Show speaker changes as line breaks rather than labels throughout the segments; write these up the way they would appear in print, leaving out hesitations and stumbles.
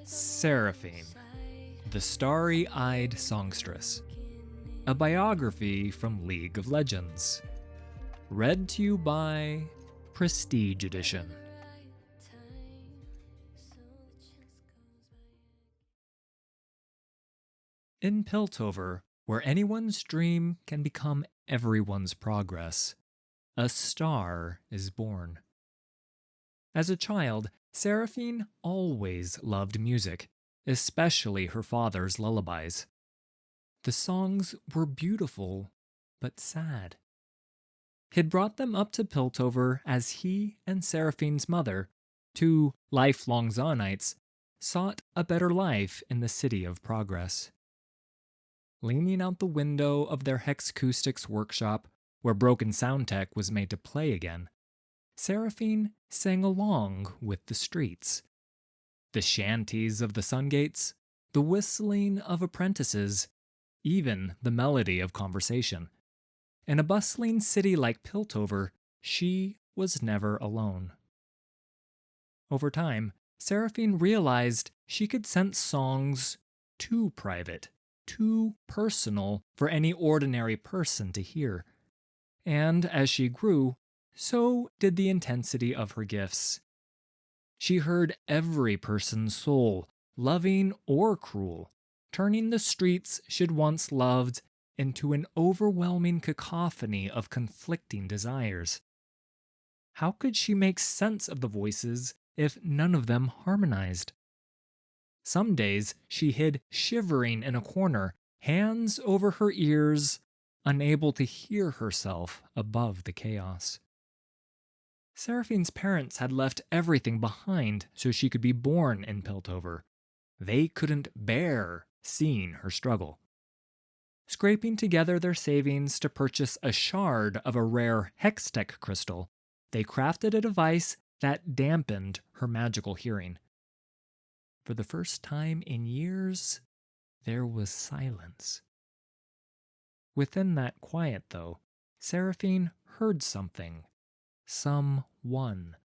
Seraphine, the Starry-Eyed Songstress, a biography from League of Legends. Read to you by Prestige Edition. In Piltover, where anyone's dream can become everyone's progress, a star is born. As a child, Seraphine always loved music, especially her father's lullabies. The songs were beautiful, but sad. He'd brought them up to Piltover as he and Seraphine's mother, two lifelong Zonites, sought a better life in the city of progress. Leaning out the window of their Hexacoustics workshop, where broken sound tech was made to play again, Seraphine sang along with the streets. The shanties of the Sungates, the whistling of apprentices, even the melody of conversation. In a bustling city like Piltover, she was never alone. Over time, Seraphine realized she could sense songs too private, too personal for any ordinary person to hear. And as she grew, so did the intensity of her gifts. She heard every person's soul, loving or cruel, turning the streets she'd once loved into an overwhelming cacophony of conflicting desires. How could she make sense of the voices if none of them harmonized? Some days she hid shivering in a corner, hands over her ears, unable to hear herself above the chaos. Seraphine's parents had left everything behind so she could be born in Piltover. They couldn't bear seeing her struggle. Scraping together their savings to purchase a shard of a rare hextech crystal, they crafted a device that dampened her magical hearing. For the first time in years, there was silence. Within that quiet, though, Seraphine heard something. Someone.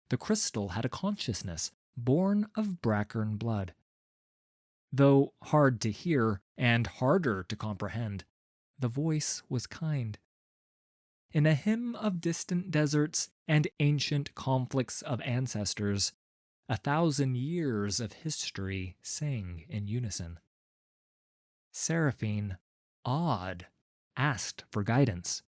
The crystal had a consciousness, born of Brackern blood. Though hard to hear and harder to comprehend, the voice was kind. In a hymn of distant deserts and ancient conflicts of ancestors, 1,000 years of history sang in unison. Seraphine, awed, asked for guidance.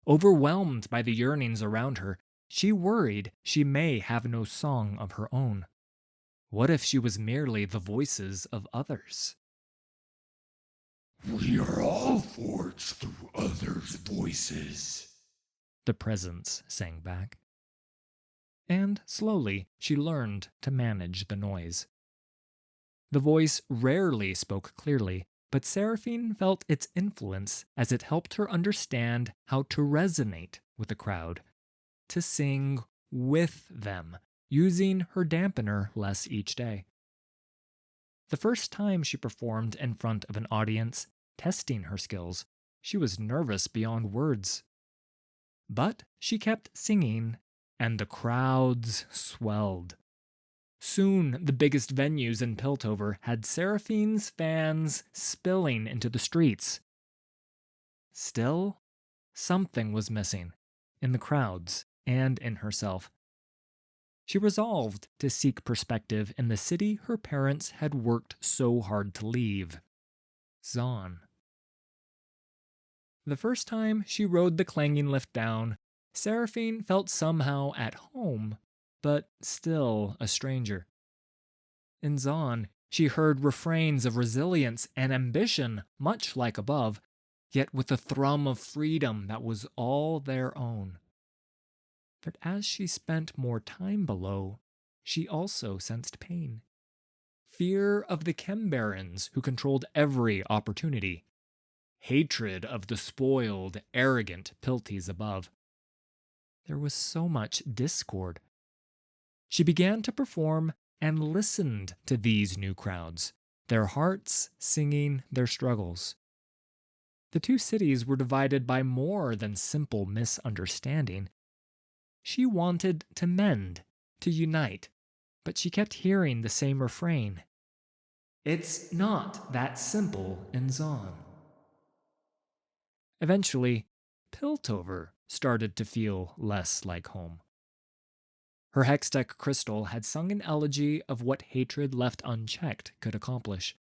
Overwhelmed by the yearnings around her, she worried she may have no song of her own. What if she was merely the voices of others?
We are all forged through others' voices,
the presence sang back. And slowly she learned to manage the noise. The voice rarely spoke clearly, but Seraphine felt its influence as it helped her understand how to resonate with the crowd, to sing with them, using her dampener less each day. The first time she performed in front of an audience, testing her skills, she was nervous beyond words. But she kept singing, and the crowds swelled. Soon, the biggest venues in Piltover had Seraphine's fans spilling into the streets. Still, something was missing, in the crowds and in herself. She resolved to seek perspective in the city her parents had worked so hard to leave, Zon. The first time she rode the clanging lift down, Seraphine felt somehow at home, but still a stranger. In Zon, she heard refrains of resilience and ambition, much like above, yet with a thrum of freedom that was all their own. But as she spent more time below, she also sensed pain. Fear of the Chembarons who controlled every opportunity. Hatred of the spoiled, arrogant Pilties above. There was so much discord. She began to perform and listened to these new crowds, their hearts singing their struggles. The two cities were divided by more than simple misunderstanding. She wanted to mend, to unite, but she kept hearing the same refrain. It's not that simple in Zon. Eventually, Piltover started to feel less like home. Her Hextech crystal had sung an elegy of what hatred left unchecked could accomplish.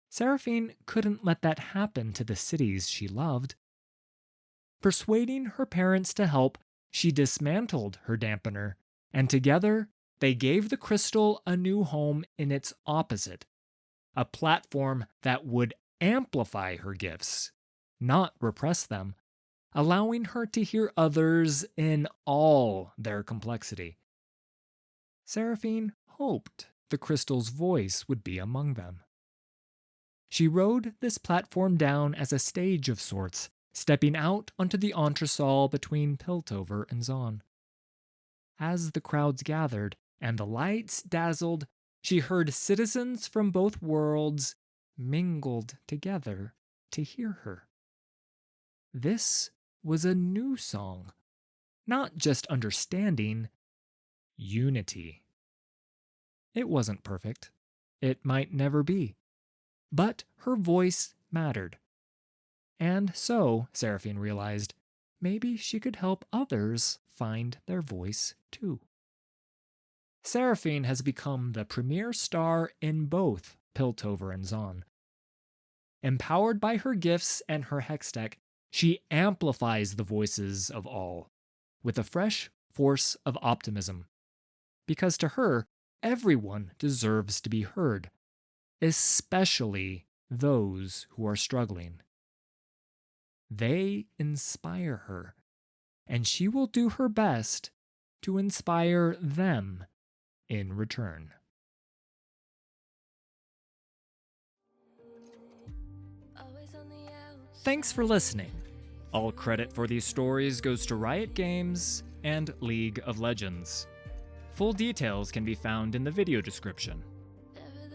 Seraphine couldn't let that happen to the cities she loved. Persuading her parents to help, she dismantled her dampener, and together they gave the crystal a new home in its opposite, a platform that would amplify her gifts, not repress them, allowing her to hear others in all their complexity. Seraphine hoped the crystal's voice would be among them. She rode this platform down as a stage of sorts, stepping out onto the entresol between Piltover and Zon. As the crowds gathered and the lights dazzled, she heard citizens from both worlds mingled together to hear her. This was a new song, not just understanding, unity. It wasn't perfect. It might never be. But her voice mattered. And so, Seraphine realized, maybe she could help others find their voice too. Seraphine has become the premier star in both Piltover and Zon. Empowered by her gifts and her Hextech, she amplifies the voices of all, with a fresh force of optimism. Because to her, everyone deserves to be heard, especially those who are struggling. They inspire her, and she will do her best to inspire them in return. Thanks for listening. All credit for these stories goes to Riot Games and League of Legends. Full details can be found in the video description.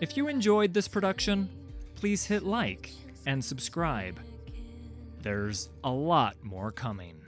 If you enjoyed this production, please hit like and subscribe. There's a lot more coming.